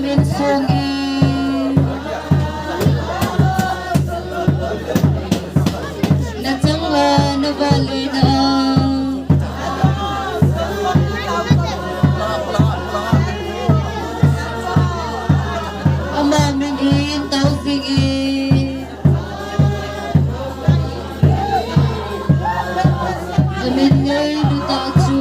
min songi na changla na valina ama min hin tau singi amin ngay luta chu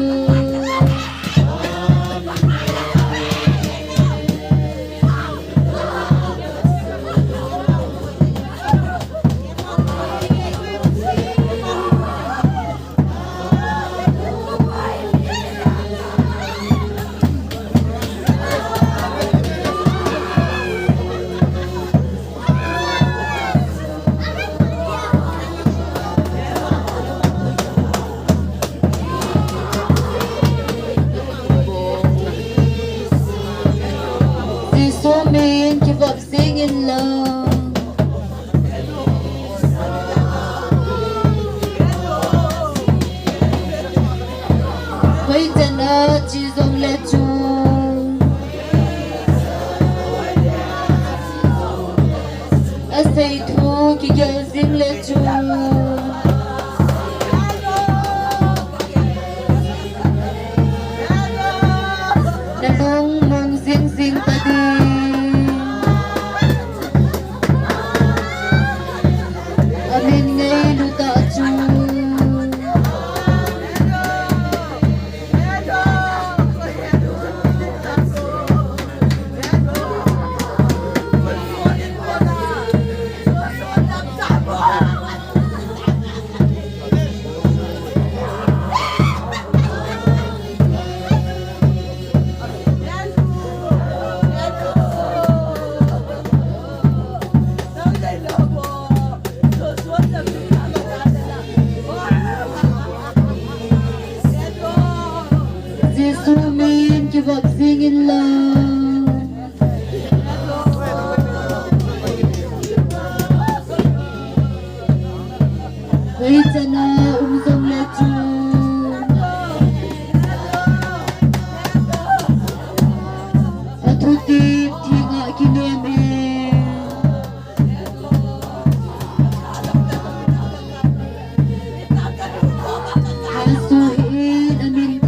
Min give up singing love wait and she's on let you I say to ki girls in let you na long mong sing sing tadi amin ngay luta chu give up singing love wait and song let you atutip tinga kineme asuhin amin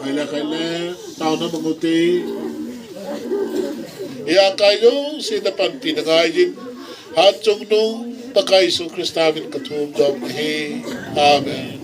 Kaila tao na menguti ia kayo si depan pinangayin hancung nung pakai Yesus Kristus ketum jong hing. Amen.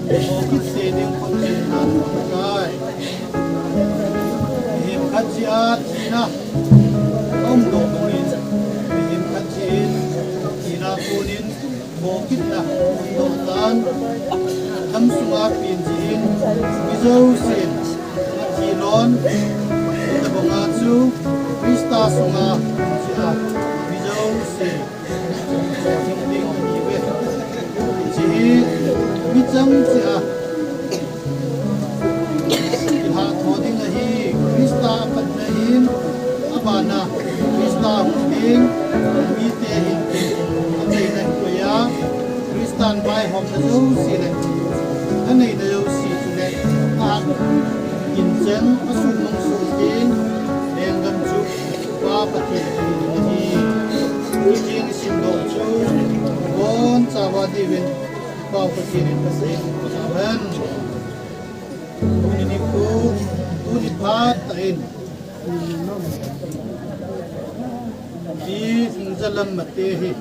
โอคิดเสดิงคนเจนนันได้เห็นขัดชีอาทีนะต้มดงตรงนี้เห็นขัดชีทีนาปูนินโอคิดนะดงตันทำสุอาปีนจีนมิโซสินทีนอนตะบงอาจูคริสตาสุอาจีอามิโซสินจิงดิงมีเวจีมิจังจีอาหาทอดิ้งละฮีคริสตาปัดละหินอาบานาคริสตาหุ่นหิงมีเตหินอันนี้นั่นตัวยาคริสตันใบหอมนะจูสิเลยอันนี้นะจูสิจุเลยอากินเจงอสุนงสุกินเลี้ยงกันจุวาปฏิละฮีกินสินดงจูบนสาวดีเวนวาปฏิละฮีสาวเวนini ku unipat tain di Lhingjalam Mate hi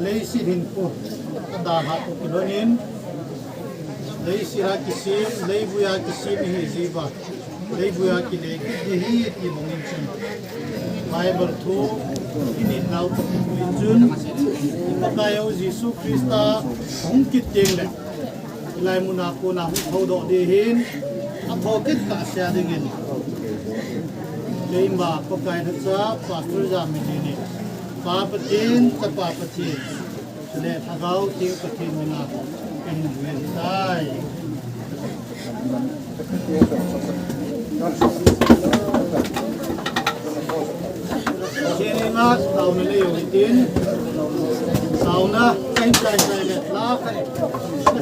leisi HINKHO dalha'n kilonin leisi ra kisim leibuya kisim hi ziba leibuya kile hi ti mongin chin Bible thu inin nau to injun ipakayo Jesu Krista hongkit jeng le lai munaku na thâu độ đi hin áp thâu kết cả xe đi nghìn đây mà có cái thật ra và tôi ra mình đi này ba bát tin chapa bát tin để thằng gấu tiêu bát tin mình là em nguyện sai trên mắt tàu mình liều tin tàu na canh lệ lá cái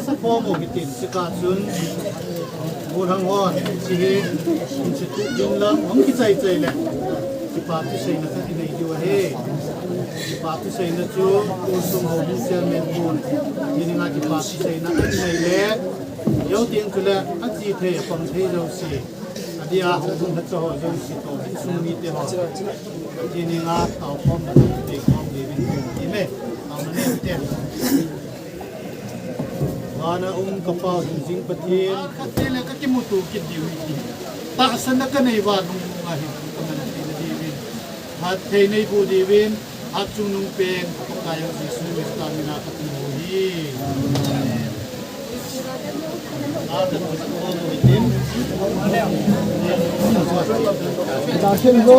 sắc phong một cái tiền sẽ cả xuân buồn hàng hoa chỉ hình sẽ tụ dung lắm không cái chạy lệ chỉ bảo cái xây là cái này chưa hết chỉ bảo cái xây là chưa tôi sống hồ bún xe men buồn thì nên là chỉ bảo cái xây là cái này lệ yếu tiền cứ lệ ăn gì thế bằng thế đâu xí đi à không hết cho họ đâu xí tổ hết sung mi thế họ thì nên là tàu phong là để phong để bên thì mẹ tàu nó nên tiền Mana kapal jing patin katile ka mutu kit diwi ta sana ka nei wa nungah hi kamana diwi hat thei nei bu diwin hat chung nung pen kayo Jesu stamina ka timuhi ada ko no itin da shin go